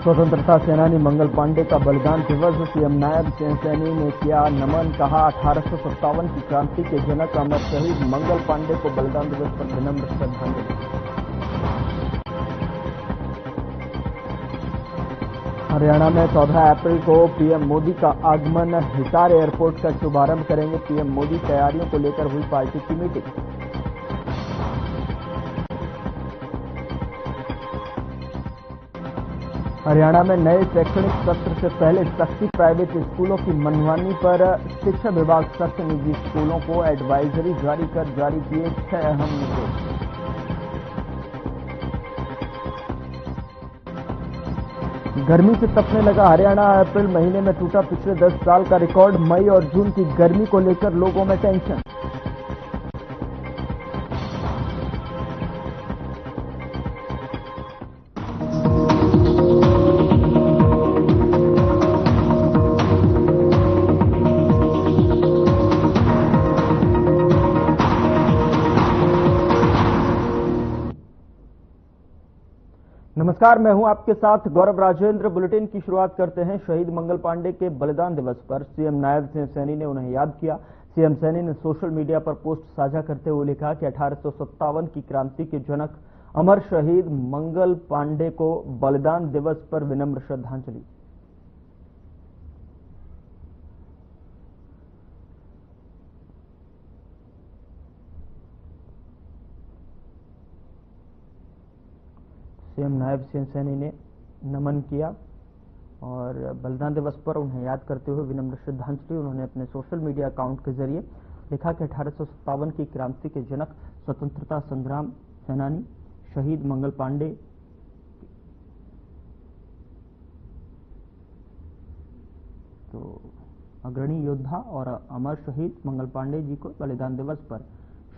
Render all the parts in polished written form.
स्वतंत्रता सेनानी मंगल पांडे का बलिदान दिवस। सीएम नायब सिंह सैनी ने किया नमन। कहा 1857 की क्रांति के जनक अमर शहीद मंगल पांडे को बलिदान दिवस पर विनम्र श्रद्धांजलि। हरियाणा में 14 अप्रैल को पीएम मोदी का आगमन। हिसार एयरपोर्ट का शुभारंभ करेंगे पीएम मोदी। तैयारियों को लेकर हुई पार्टी की मीटिंग। हरियाणा में नए शैक्षणिक सत्र से पहले सख्ती। प्राइवेट स्कूलों की मनमानी पर शिक्षा विभाग सख्त। निजी स्कूलों को एडवाइजरी जारी कर जारी किए 6 अहम निर्देश। गर्मी से तपने लगा हरियाणा। अप्रैल महीने में टूटा पिछले 10 साल का रिकॉर्ड। मई और जून की गर्मी को लेकर लोगों में टेंशन। नमस्कार, मैं हूं आपके साथ गौरव राजेंद्र। बुलेटिन की शुरुआत करते हैं शहीद मंगल पांडे के बलिदान दिवस पर। सीएम नायब सिंह सैनी ने उन्हें याद किया। सीएम सैनी ने सोशल मीडिया पर पोस्ट साझा करते हुए लिखा कि 1857 की क्रांति के जनक अमर शहीद मंगल पांडे को बलिदान दिवस पर विनम्र श्रद्धांजलि। सीएम नायब सिंह सैनी ने नमन किया और बलिदान दिवस पर उन्हें याद करते हुए विनम्र श्रद्धांजलि उन्होंने अपने सोशल मीडिया अकाउंट के जरिए लिखा कि 1857 की क्रांति के जनक स्वतंत्रता संग्राम सेनानी शहीद मंगल पांडे तो अग्रणी योद्धा और अमर शहीद मंगल पांडे जी को बलिदान दिवस पर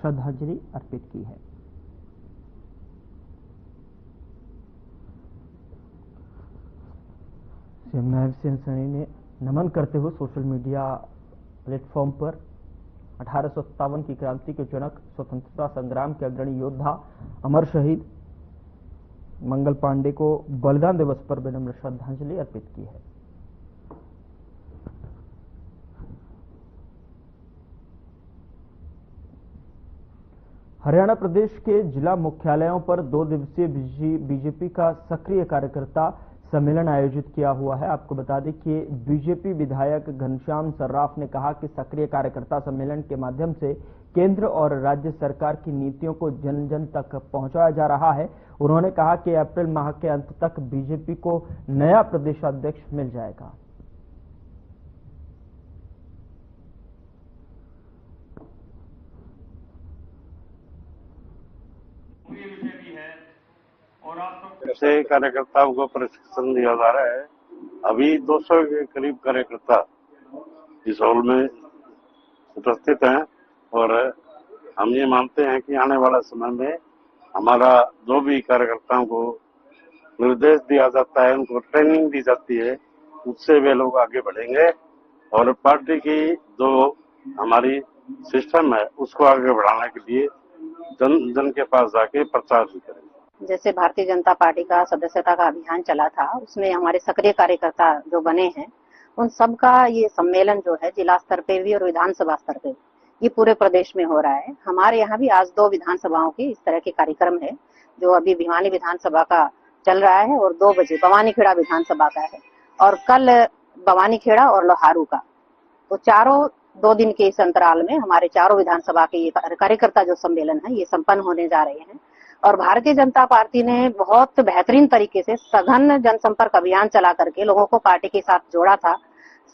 श्रद्धांजलि अर्पित की है। सीएम नायब सिंह सैनी ने नमन करते हुए सोशल मीडिया प्लेटफॉर्म पर 1857 की क्रांति के जनक स्वतंत्रता संग्राम के अग्रणी योद्धा अमर शहीद मंगल पांडे को बलिदान दिवस पर विनम्र श्रद्धांजलि अर्पित की है। हरियाणा प्रदेश के जिला मुख्यालयों पर 2 दिवसीय बीजेपी का सक्रिय कार्यकर्ता सम्मेलन आयोजित किया हुआ है। आपको बता दें कि बीजेपी विधायक घनश्याम सर्राफ ने कहा कि सक्रिय कार्यकर्ता सम्मेलन के माध्यम से केंद्र और राज्य सरकार की नीतियों को जन जन तक पहुंचाया जा रहा है। उन्होंने कहा कि अप्रैल माह के अंत तक बीजेपी को नया प्रदेशाध्यक्ष मिल जाएगा। ऐसे कार्यकर्ताओं को प्रशिक्षण दिया जा रहा है। अभी 200 के करीब कार्यकर्ता इस हॉल में उपस्थित हैं और हम ये मानते हैं कि आने वाला समय में हमारा जो भी कार्यकर्ताओं को निर्देश दिया जाता है, उनको ट्रेनिंग दी जाती है, उससे वे लोग आगे बढ़ेंगे और पार्टी की जो हमारी सिस्टम है उसको आगे बढ़ाने के लिए जन जन के पास जाके प्रचार भी करेंगे। जैसे भारतीय जनता पार्टी का सदस्यता का अभियान चला था, उसमें हमारे सक्रिय कार्यकर्ता जो बने हैं उन सब का ये सम्मेलन जो है जिला स्तर पे भी और विधानसभा स्तर पे ये पूरे प्रदेश में हो रहा है। हमारे यहाँ भी आज 2 विधानसभाओं के इस तरह के कार्यक्रम है जो अभी भिवानी विधानसभा का चल रहा है और 2 बजे बवानीखेड़ा विधानसभा का है और कल बवानीखेड़ा और लोहारू का। तो चारों 2 दिन के इस अंतराल में हमारे चारों विधानसभा के ये कार्यकर्ता जो सम्मेलन है ये संपन्न होने जा रहे हैं। और भारतीय जनता पार्टी ने बहुत बेहतरीन तरीके से सघन जनसंपर्क अभियान चला करके लोगों को पार्टी के साथ जोड़ा था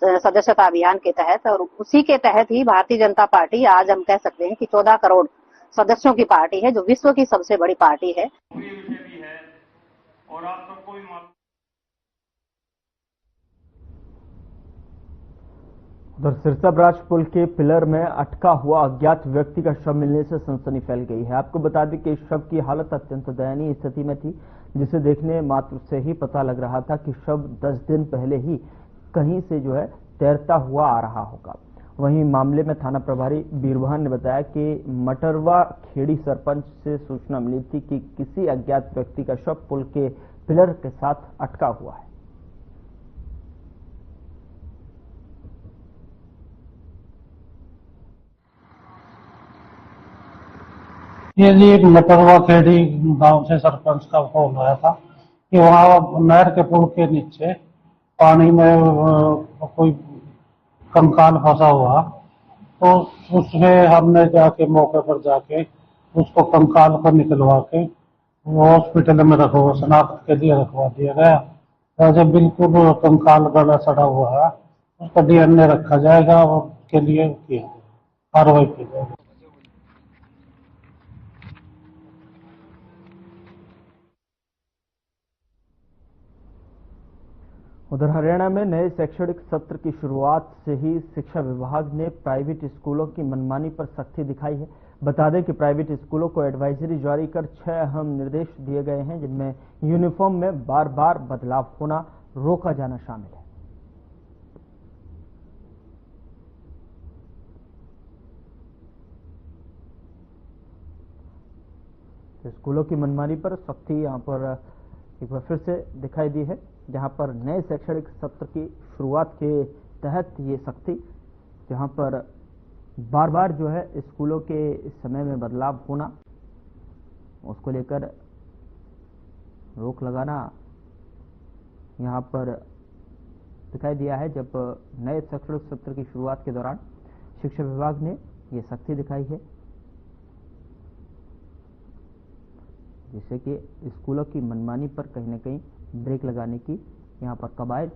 सदस्यता अभियान के तहत, और उसी के तहत ही भारतीय जनता पार्टी आज हम कह सकते हैं कि 14 करोड़ सदस्यों की पार्टी है जो विश्व की सबसे बड़ी पार्टी है। और आप सबको उधर सिरसाब्राज पुल के पिलर में अटका हुआ अज्ञात व्यक्ति का शव मिलने से सनसनी फैल गई है। आपको बता दें कि इस शव की हालत अत्यंत दयनीय स्थिति में थी, जिसे देखने मात्र से ही पता लग रहा था कि शव 10 दिन पहले ही कहीं से जो है तैरता हुआ आ रहा होगा। वहीं मामले में थाना प्रभारी बीरभान ने बताया कि मटरवा खेड़ी सरपंच से सूचना मिली थी कि किसी अज्ञात व्यक्ति का शव पुल के पिलर के साथ अटका हुआ है। ये जी मटरवा खेड़ी गांव से सरपंच का फोन आया था कि वहाँ नहर के पुल के नीचे पानी में कोई कंकाल फंसा हुआ, तो उसमें हमने जाके मौके पर जाके उसको कंकाल को निकलवा के वो हॉस्पिटल में रखवा, शनाख्त के लिए रखवा दिया गया। और जब बिल्कुल कंकाल गला सड़ा हुआ है उसका DNA रखा जाएगा और उसके लिए कार्रवाई की जाएगी। उधर हरियाणा में नए शैक्षणिक सत्र की शुरुआत से ही शिक्षा विभाग ने प्राइवेट स्कूलों की मनमानी पर सख्ती दिखाई है। बता दें कि प्राइवेट स्कूलों को एडवाइजरी जारी कर 6 अहम निर्देश दिए गए हैं, जिनमें यूनिफॉर्म में बार बार बदलाव होना रोका जाना शामिल है। स्कूलों की मनमानी पर सख्ती यहां पर एक बार फिर से दिखाई दी है, जहां पर नए शैक्षणिक सत्र की शुरुआत के तहत ये सख्ती, जहां पर बार बार जो है स्कूलों के समय में बदलाव होना, उसको लेकर रोक लगाना यहां पर दिखाई दिया है। जब नए शैक्षणिक सत्र की शुरुआत के दौरान शिक्षा विभाग ने ये सख्ती दिखाई है, जिससे कि स्कूलों की मनमानी पर कहीं न कहीं ब्रेक लगाने की यहां पर कवायद।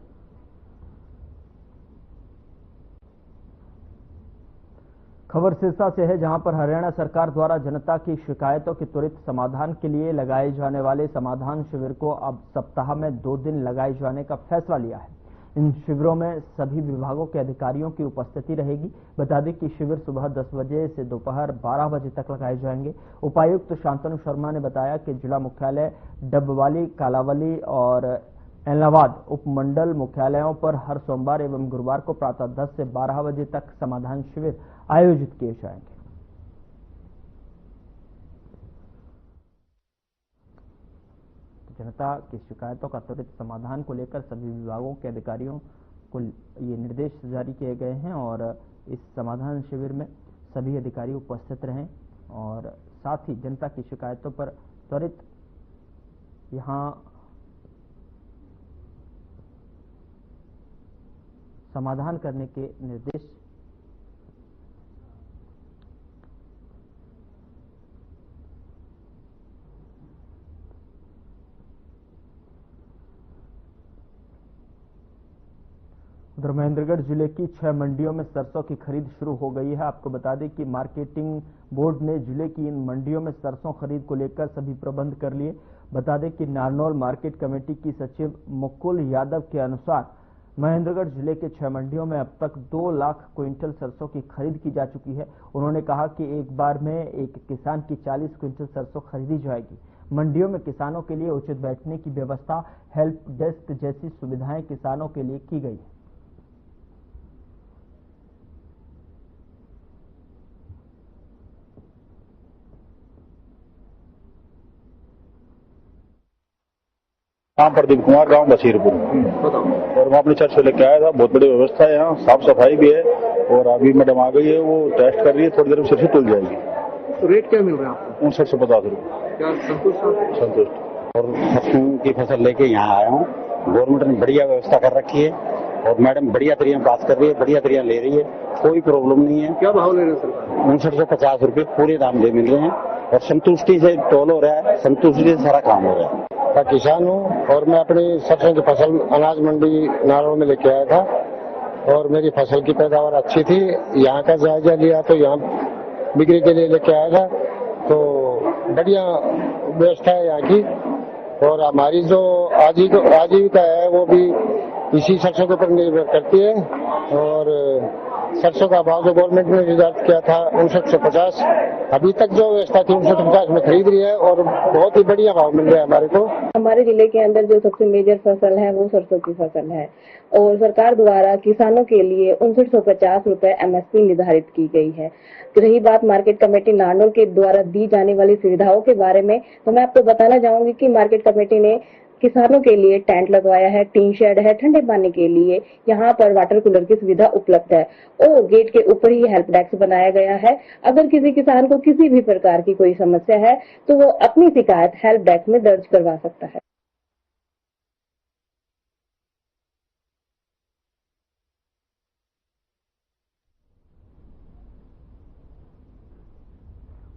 खबर सिरसा से है, जहां पर हरियाणा सरकार द्वारा जनता की शिकायतों के त्वरित समाधान के लिए लगाए जाने वाले समाधान शिविर को अब सप्ताह में 2 दिन लगाए जाने का फैसला लिया है। इन शिविरों में सभी विभागों के अधिकारियों की उपस्थिति रहेगी। बता दें कि शिविर सुबह 10 बजे से दोपहर 12 बजे तक लगाए जाएंगे। उपायुक्त शांतनु शर्मा ने बताया कि जिला मुख्यालय डबवाली, कालावली और एलनाबाद उपमंडल मुख्यालयों पर हर सोमवार एवं गुरुवार को प्रातः 10 से 12 बजे तक समाधान शिविर आयोजित किए जाएंगे। जनता की शिकायतों का त्वरित समाधान को लेकर सभी विभागों के अधिकारियों को ये निर्देश जारी किए गए हैं और इस समाधान शिविर में सभी अधिकारी उपस्थित रहें और साथ ही जनता की शिकायतों पर त्वरित यहां समाधान करने के निर्देश उधर महेंद्रगढ़ जिले की 6 मंडियों में सरसों की खरीद शुरू हो गई है। आपको बता दें कि मार्केटिंग बोर्ड ने जिले की इन मंडियों में सरसों खरीद को लेकर सभी प्रबंध कर लिए। बता दें कि नारनौल मार्केट कमेटी की सचिव मुकुल यादव के अनुसार महेंद्रगढ़ जिले के 6 मंडियों में अब तक 2 लाख क्विंटल सरसों की खरीद की जा चुकी है। उन्होंने कहा कि एक बार में एक किसान की 40 क्विंटल सरसों खरीदी जाएगी। मंडियों में किसानों के लिए उचित बैठने की व्यवस्था, हेल्प डेस्क जैसी सुविधाएं किसानों के लिए की गई है। नाम प्रदीप कुमार, गांव बशीरपुर, और मैं अपने चर्च से लेके आया था। बहुत बड़ी व्यवस्था है यहाँ, साफ सफाई भी है और अभी मैडम आ गई है, वो टेस्ट कर रही है, थोड़ी देर में सिर तुल जाएगी। तो रेट क्या मिल रहा है आपको? 5950 रुपये। क्या संतुष्ट? और सरसों की फसल लेके यहाँ आया हूँ। गवर्नमेंट ने बढ़िया व्यवस्था कर रखी है और मैडम बढ़िया तरिया पास कर रही है, बढ़िया तरिया ले रही है, कोई प्रॉब्लम नहीं है। क्या भाव ले रहे हैं सरकार? 5950 रुपये पूरे दाम दे मिल रहे हैं और संतुष्टि से टोल हो रहा है, संतुष्टि से सारा काम हो रहा है। मैं किसान हूँ और मैं अपनी सरसों की फसल अनाज मंडी नारनौल में लेके आया था और मेरी फसल की पैदावार अच्छी थी। यहाँ का जायजा लिया तो यहाँ बिक्री के लिए लेके आया था, तो बढ़िया व्यवस्था है यहाँ की। और हमारी जो आजीविका है वो भी इसी सरसों के ऊपर निर्भर करती है। और सरसों का भाव जो गवर्नमेंट ने निर्धारित किया था 5950, अभी तक जो व्यवस्था थी 5950 में खरीद रही है और बहुत ही बढ़िया भाव मिल रहा है हमारे को। हमारे जिले के अंदर जो सबसे मेजर फसल है वो सरसों की फसल है और सरकार द्वारा किसानों के लिए 5950 रुपए MSP निर्धारित की गई है। रही बात मार्केट कमेटी नारनौल के द्वारा दी जाने वाली सुविधाओं के बारे में, तो मैं आपको बताना चाहूंगी कि मार्केट कमेटी ने किसानों के लिए टेंट लगवाया है, टीन शेड है, ठंडे पानी के लिए यहाँ पर वाटर कूलर की सुविधा उपलब्ध है और गेट के ऊपर ही हेल्प डेस्क बनाया गया है। अगर किसी किसान को किसी भी प्रकार की कोई समस्या है तो वो अपनी शिकायत हेल्प डेस्क में दर्ज करवा सकता है।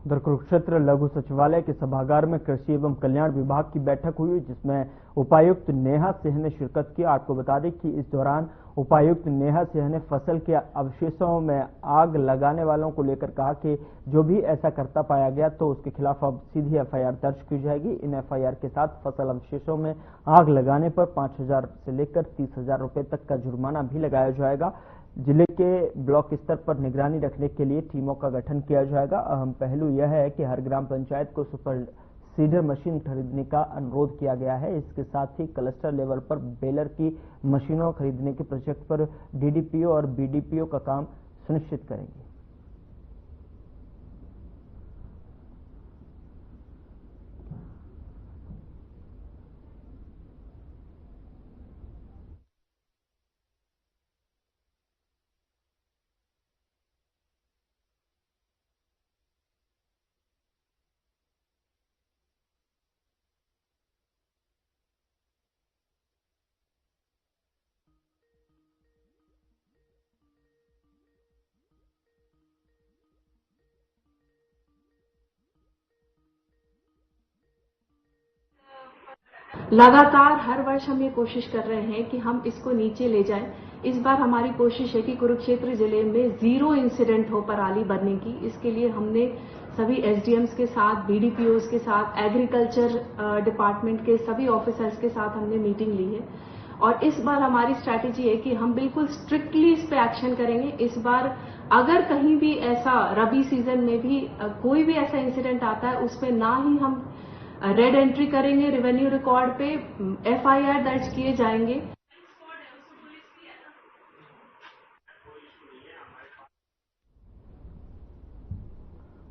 उधर कुरुक्षेत्र लघु सचिवालय के सभागार में कृषि एवं कल्याण विभाग की बैठक हुई, जिसमें उपायुक्त नेहा सिंह ने शिरकत की। आपको बता दें कि इस दौरान उपायुक्त नेहा सिंह ने फसल के अवशेषों में आग लगाने वालों को लेकर कहा कि जो भी ऐसा करता पाया गया तो उसके खिलाफ अब सीधी एफआईआर दर्ज की जाएगी। इन एफआईआर के साथ फसल अवशेषों में आग लगाने पर 5,000 से लेकर 30,000 रुपए तक का जुर्माना भी लगाया जाएगा। जिले के ब्लॉक स्तर पर निगरानी रखने के लिए टीमों का गठन किया जाएगा। अहम पहलू यह है कि हर ग्राम पंचायत को सुपर सीडर मशीन खरीदने का अनुरोध किया गया है। इसके साथ ही क्लस्टर लेवल पर बेलर की मशीनों खरीदने के प्रोजेक्ट पर डीडीपीओ और बीडीपीओ का काम सुनिश्चित करेंगे। लगातार हर वर्ष हम ये कोशिश कर रहे हैं कि हम इसको नीचे ले जाएं। इस बार हमारी कोशिश है कि कुरुक्षेत्र जिले में 0 इंसिडेंट हो पराली बनने की। इसके लिए हमने सभी एसडीएम्स के साथ, बीडीपीओस के साथ, एग्रीकल्चर डिपार्टमेंट के सभी ऑफिसर्स के साथ हमने मीटिंग ली है और इस बार हमारी स्ट्रैटेजी है कि हम बिल्कुल स्ट्रिक्टली इस पे एक्शन करेंगे। इस बार अगर कहीं भी ऐसा रबी सीजन में भी कोई भी ऐसा इंसिडेंट आता है, उस पे ना ही हम रेड एंट्री करेंगे, रेवेन्यू रिकॉर्ड पे एफआईआर दर्ज किए जाएंगे।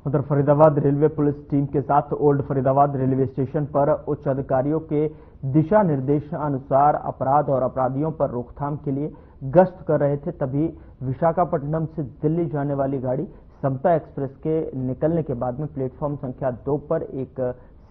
उधर फरीदाबाद रेलवे पुलिस टीम के साथ ओल्ड फरीदाबाद रेलवे स्टेशन पर उच्च अधिकारियों के दिशा निर्देशानुसार अपराध और अपराधियों पर रोकथाम के लिए गश्त कर रहे थे, तभी विशाखापट्टनम से दिल्ली जाने वाली गाड़ी समता एक्सप्रेस के निकलने के बाद में प्लेटफॉर्म संख्या 2 पर एक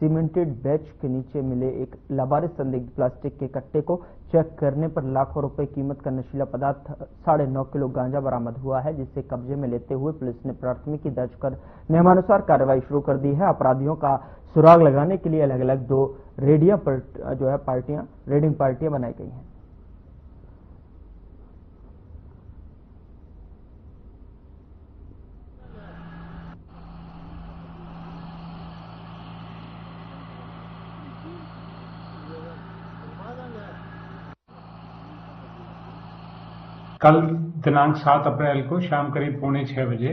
सीमेंटेड बेच के नीचे मिले एक लावारिस संदिग्ध प्लास्टिक के कट्टे को चेक करने पर लाखों रुपए कीमत का नशीला पदार्थ 9.5 किलो गांजा बरामद हुआ है, जिसे कब्जे में लेते हुए पुलिस ने प्राथमिकी दर्ज कर नियमानुसार कार्रवाई शुरू कर दी है। अपराधियों का सुराग लगाने के लिए अलग अलग 2 रेडिंग पार्टियां बनाई गई हैं। कल दिनांक 7 अप्रैल को शाम करीब 5:45 बजे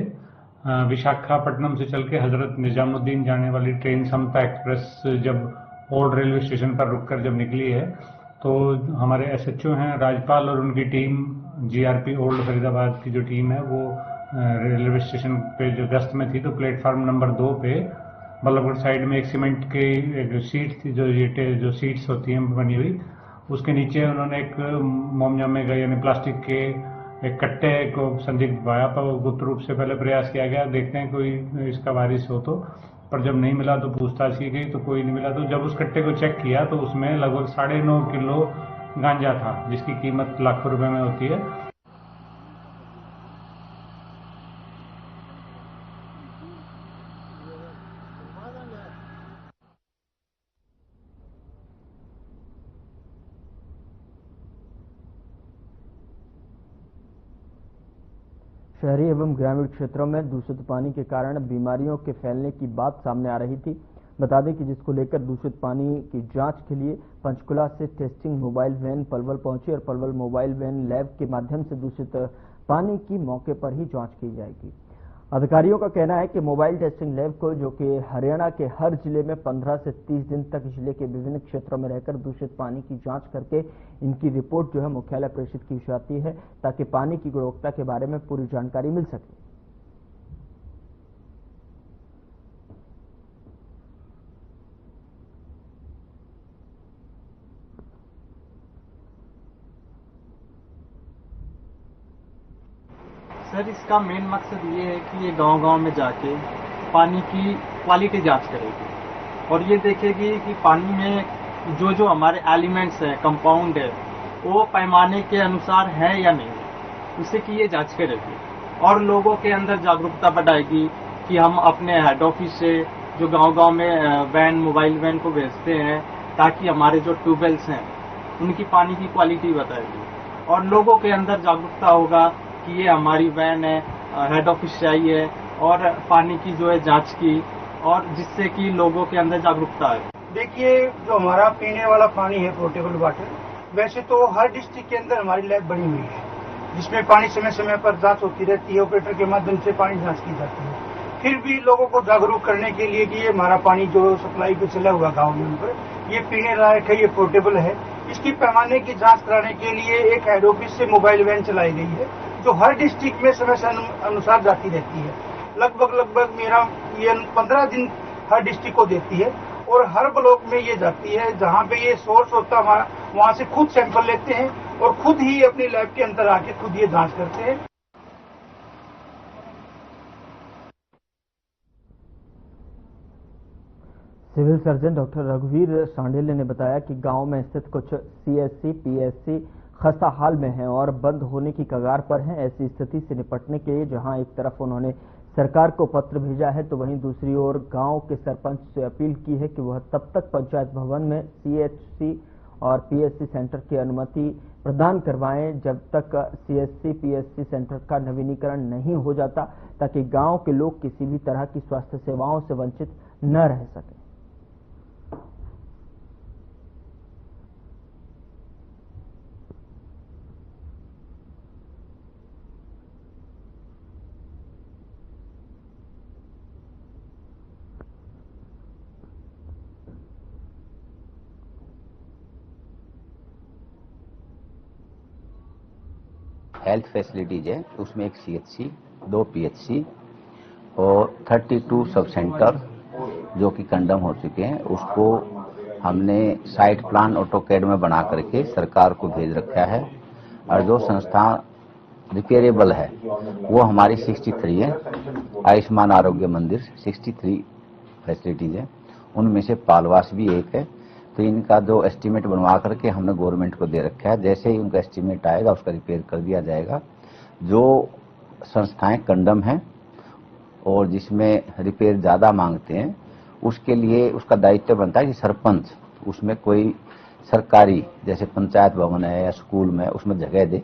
विशाखापट्टनम से चल के हजरत निजामुद्दीन जाने वाली ट्रेन समता एक्सप्रेस जब ओल्ड रेलवे स्टेशन पर रुककर जब निकली है तो हमारे एसएचओ हैं राजपाल और उनकी टीम जीआरपी ओल्ड फरीदाबाद की जो टीम है वो रेलवे स्टेशन पे जो गश्त में थी, तो प्लेटफार्म नंबर 2 पे बल्लभगढ़ साइड में एक सीमेंट की एक सीट थी, जो सीट्स होती हैं बनी हुई, उसके नीचे उन्होंने एक मोमजामे का यानी प्लास्टिक के एक कट्टे को संदिग्ध पाया, पर गुप्त रूप से पहले प्रयास किया गया, देखते हैं कोई इसका वारिस हो तो, पर जब नहीं मिला तो पूछताछ की गई तो कोई नहीं मिला। तो जब उस कट्टे को चेक किया तो उसमें लगभग 9.5 किलो गांजा था, जिसकी कीमत लाखों रुपए में होती है। शहरी एवं ग्रामीण क्षेत्रों में दूषित पानी के कारण बीमारियों के फैलने की बात सामने आ रही थी। बता दें कि जिसको लेकर दूषित पानी की जांच के लिए पंचकुला से टेस्टिंग मोबाइल वैन पलवल पहुंची और पलवल मोबाइल वैन लैब के माध्यम से दूषित पानी की मौके पर ही जांच की जाएगी। अधिकारियों का कहना है कि मोबाइल टेस्टिंग लैब को, जो कि हरियाणा के हर जिले में 15 से 30 दिन तक जिले के विभिन्न क्षेत्रों में रहकर दूषित पानी की जांच करके इनकी रिपोर्ट जो है मुख्यालय प्रेषित की जाती है, ताकि पानी की गुणवत्ता के बारे में पूरी जानकारी मिल सके। सर इसका मेन मकसद ये है कि ये गांव-गांव में जाके पानी की क्वालिटी जांच करेगी और ये देखेगी कि पानी में जो जो हमारे एलिमेंट्स है, कंपाउंड है, वो पैमाने के अनुसार है या नहीं, उससे की ये जांच करेगी और लोगों के अंदर जागरूकता बढ़ाएगी कि हम अपने हेड ऑफिस से जो गांव-गांव में वैन, मोबाइल वैन को भेजते हैं ताकि हमारे जो ट्यूबवेल्स हैं उनकी पानी की क्वालिटी बताएगी और लोगों के अंदर जागरूकता होगा कि ये हमारी वैन है, हेड ऑफिस से आई है और पानी की जो है जांच की, और जिससे कि लोगों के अंदर जागरूकता है। देखिए, जो हमारा पीने वाला पानी है पोर्टेबल वाटर, वैसे तो हर डिस्ट्रिक्ट के अंदर हमारी लैब बनी हुई है जिसमें पानी समय समय पर जांच होती रहती है, ऑपरेटर के माध्यम से पानी जांच की जाती है। फिर भी लोगों को जागरूक करने के लिए कि ये हमारा पानी जो सप्लाई पे चला हुआ गाँव में पर ये पीने लायक है, ये पोर्टेबल है, इसकी पैमाने की जांच कराने के लिए एक हेड ऑफिस से मोबाइल वैन चलाई गई है जो हर डिस्ट्रिक्ट में समय से अनुसार जाती रहती है। लगभग मेरा ये 15 दिन हर डिस्ट्रिक्ट को देती है और हर ब्लॉक में ये जाती है। जहाँ पे ये सोर्स होता है वहाँ से खुद सैंपल लेते हैं और खुद ही अपनी लैब के अंदर आके खुद ये जांच करते हैं। सिविल सर्जन डॉक्टर रघुवीर सांडेले ने बताया कि गांव में स्थित कुछ सीएचसी, पीएचसी खस्ता हाल में हैं और बंद होने की कगार पर हैं। ऐसी स्थिति से निपटने के लिए जहां एक तरफ उन्होंने सरकार को पत्र भेजा है तो वहीं दूसरी ओर गांव के सरपंच से अपील की है कि वह तब तक पंचायत भवन में सीएचसी और पीएचसी सेंटर की अनुमति प्रदान करवाएं जब तक सीएचसी, पीएचसी सेंटर का नवीनीकरण नहीं हो जाता, ताकि गांव के लोग किसी भी तरह की स्वास्थ्य सेवाओं से वंचित न रह सकें। हेल्थ फैसिलिटीज है, उसमें एक सीएचसी, 2 पीएचसी और 32 सब सेंटर जो कि कंडम हो चुके हैं, उसको हमने साइट प्लान ऑटोकैड में बना करके सरकार को भेज रखा है। और जो संस्था रिपेयरेबल है वो हमारी 63 है। आयुष्मान आरोग्य मंदिर 63 फैसिलिटीज है, उनमें से पालवास भी एक है। तो इनका जो एस्टीमेट बनवा करके हमने गवर्नमेंट को दे रखा है, जैसे ही उनका एस्टीमेट आएगा उसका रिपेयर कर दिया जाएगा। जो संस्थाएं कंडम हैं और जिसमें रिपेयर ज़्यादा मांगते हैं उसके लिए उसका दायित्व बनता है कि सरपंच उसमें कोई सरकारी जैसे पंचायत भवन है या स्कूल में उसमें जगह दे।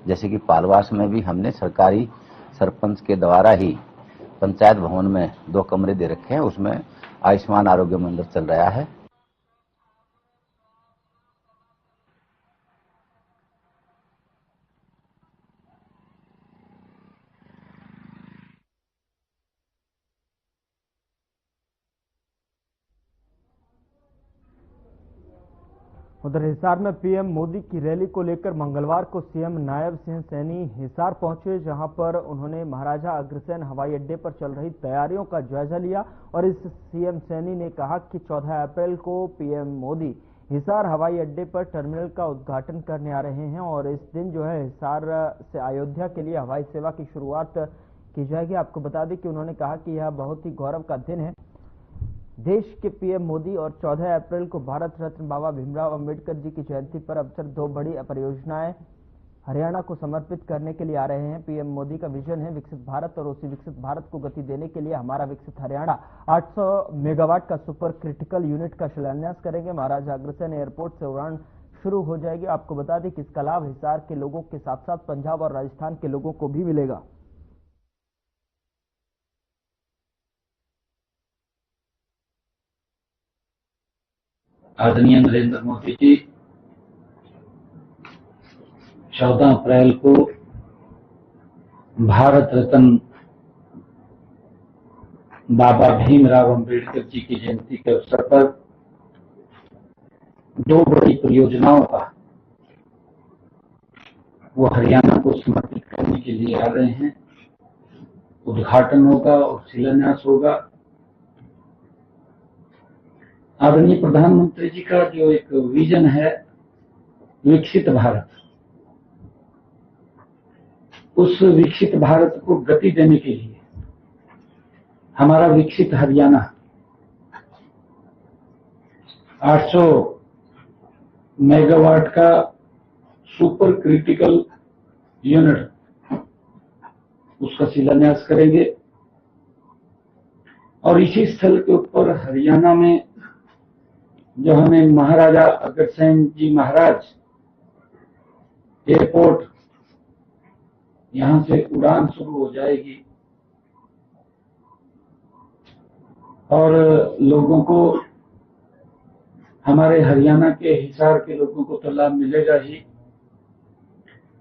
जैसे कि पालवास में भी हमने सरकारी सरपंच के द्वारा ही पंचायत भवन में 2 कमरे दे रखे हैं, उसमें आयुष्मान आरोग्य मंदिर चल रहा है। उधर हिसार में पीएम मोदी की रैली को लेकर मंगलवार को सीएम नायब सिंह सैनी हिसार पहुंचे, जहां पर उन्होंने महाराजा अग्रसेन हवाई अड्डे पर चल रही तैयारियों का जायजा लिया। और इस सीएम सैनी ने कहा कि 14 अप्रैल को पीएम मोदी हिसार हवाई अड्डे पर टर्मिनल का उद्घाटन करने आ रहे हैं और इस दिन जो है हिसार से अयोध्या के लिए हवाई सेवा की शुरुआत की जाएगी। आपको बता दें कि उन्होंने कहा कि यह बहुत ही गौरव का दिन है। देश के पीएम मोदी और 14 अप्रैल को भारत रत्न बाबा भीमराव अंबेडकर जी की जयंती पर अवसर 2 बड़ी परियोजनाएं हरियाणा को समर्पित करने के लिए आ रहे हैं। पीएम मोदी का विजन है विकसित भारत और उसी विकसित भारत को गति देने के लिए हमारा विकसित हरियाणा 800 मेगावाट का सुपर क्रिटिकल यूनिट का शिलान्यास करेंगे। महाराजा अग्रसेन एयरपोर्ट से उड़ान शुरू हो जाएगी। आपको बता दें कि इसका लाभ हिसार के लोगों के साथ साथ पंजाब और राजस्थान के लोगों को भी मिलेगा। आदरणीय नरेंद्र मोदी जी 14 अप्रैल को भारत रत्न बाबा भीमराव अंबेडकर जी की जयंती के अवसर पर 2 बड़ी परियोजनाओं का वो हरियाणा को समर्पित करने के लिए आ रहे हैं। उद्घाटन होगा और शिलान्यास होगा। आदरणीय प्रधानमंत्री जी का जो एक विजन है विकसित भारत, उस विकसित भारत को गति देने के लिए हमारा विकसित हरियाणा 800 मेगावाट का सुपर क्रिटिकल यूनिट उसका शिलान्यास करेंगे और इसी स्थल के ऊपर हरियाणा में जो हमें महाराजा अग्रसेन जी महाराज एयरपोर्ट यहां से उड़ान शुरू हो जाएगी और लोगों को, हमारे हरियाणा के हिसार के लोगों को तो लाभ मिलेगा ही,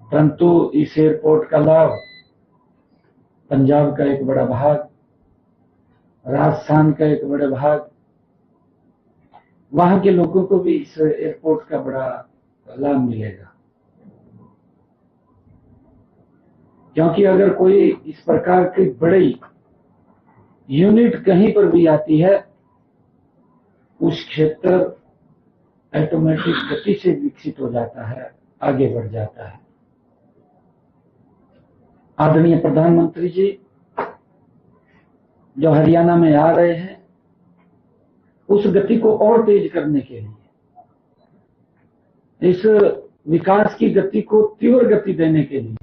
परंतु इस एयरपोर्ट का लाभ पंजाब का एक बड़ा भाग, राजस्थान का एक बड़ा भाग, वहां के लोगों को भी इस एयरपोर्ट का बड़ा लाभ मिलेगा। क्योंकि अगर कोई इस प्रकार की बड़ी यूनिट कहीं पर भी आती है, उस क्षेत्र ऑटोमेटिक गति से विकसित हो जाता है, आगे बढ़ जाता है। आदरणीय प्रधानमंत्री जी जो हरियाणा में आ रहे हैं, उस गति को और तेज करने के लिए, इस विकास की गति को तीव्र गति देने के लिए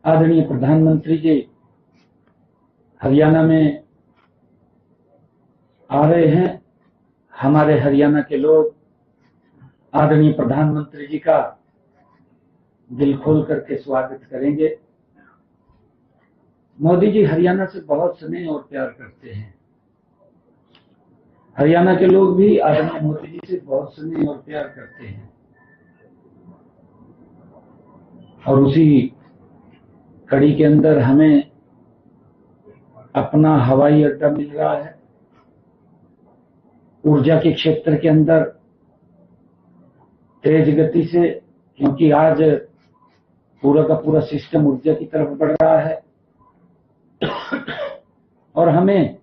आदरणीय प्रधानमंत्री जी हरियाणा में आ रहे हैं। हमारे हरियाणा के लोग आदरणीय प्रधानमंत्री जी का दिल खोल करके स्वागत करेंगे। मोदी जी हरियाणा से बहुत स्नेह और प्यार करते हैं। हरियाणा के लोग भी आदरणीय मोदी जी से बहुत स्नेह और प्यार करते हैं और उसी कड़ी के अंदर हमें अपना हवाई अड्डा मिल रहा है। ऊर्जा के क्षेत्र के अंदर तेज गति से, क्योंकि आज पूरा का पूरा सिस्टम ऊर्जा की तरफ बढ़ रहा है और हमें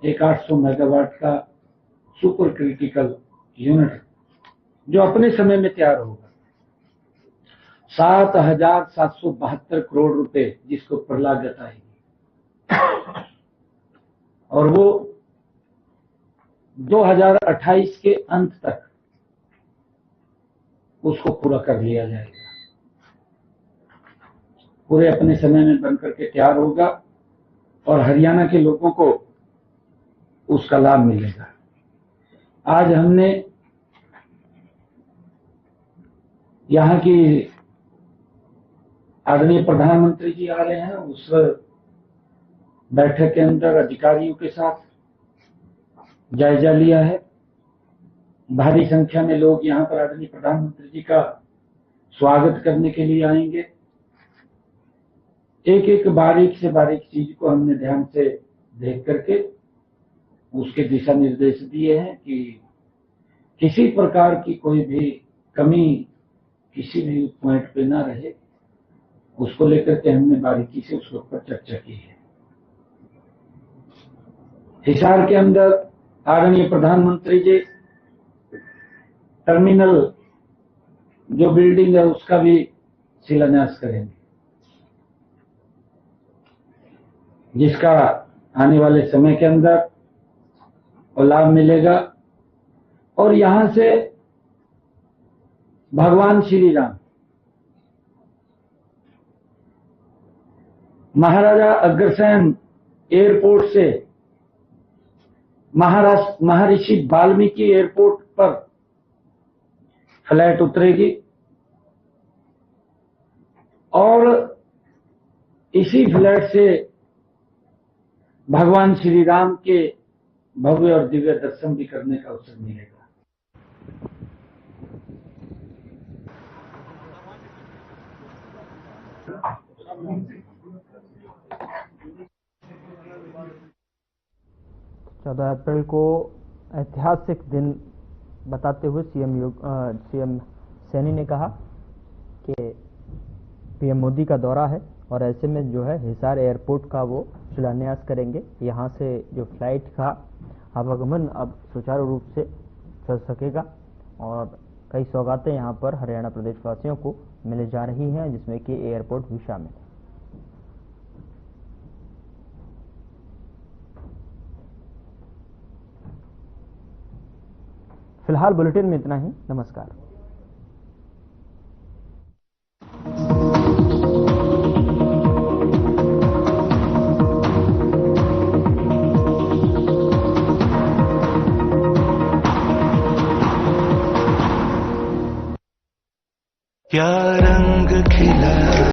एक 800 मेगावाट का सुपर क्रिटिकल यूनिट जो अपने समय में तैयार होगा, 7,772 करोड़ रुपए जिसको पर लागत आएगी और वो 2028 के अंत तक उसको पूरा कर लिया जाएगा। पूरे अपने समय में बनकर के तैयार होगा और हरियाणा के लोगों को उसका लाभ मिलेगा। आज हमने यहाँ की आदरणीय प्रधानमंत्री जी आ रहे हैं, उस बैठक के अंदर अधिकारियों के साथ जायजा लिया है। भारी संख्या में लोग यहाँ पर आदरणीय प्रधानमंत्री जी का स्वागत करने के लिए आएंगे। एक एक बारीक से बारीक चीज को हमने ध्यान से देख करके उसके दिशा निर्देश दिए हैं कि किसी प्रकार की कोई भी कमी किसी भी पॉइंट पे ना रहे, उसको लेकर के हमने बारीकी से उसके ऊपर चर्चा की है। हिसार के अंदर आदरणीय प्रधानमंत्री जी टर्मिनल जो बिल्डिंग है उसका भी शिलान्यास करेंगे, जिसका आने वाले समय के अंदर लाभ मिलेगा। और यहां से भगवान श्री राम महाराजा अग्रसेन एयरपोर्ट से महर्षि वाल्मीकि एयरपोर्ट पर फ्लाइट उतरेगी और इसी फ्लाइट से भगवान श्री राम के भव्य और दिव्य दर्शन भी करने का अवसर मिलेगा। चौदह अप्रैल को ऐतिहासिक दिन बताते हुए सीएम सैनी ने कहा कि पीएम मोदी का दौरा है और ऐसे में जो है हिसार एयरपोर्ट का वो शिलान्यास करेंगे। यहाँ से जो फ्लाइट का आवागमन अब सुचारू रूप से चल सकेगा और कई सौगातें यहां पर हरियाणा प्रदेश वासियों को मिले जा रही हैं, जिसमें कि एयरपोर्ट भी शामिल है। फिलहाल बुलेटिन में इतना ही। नमस्कार। क्या रंग खिला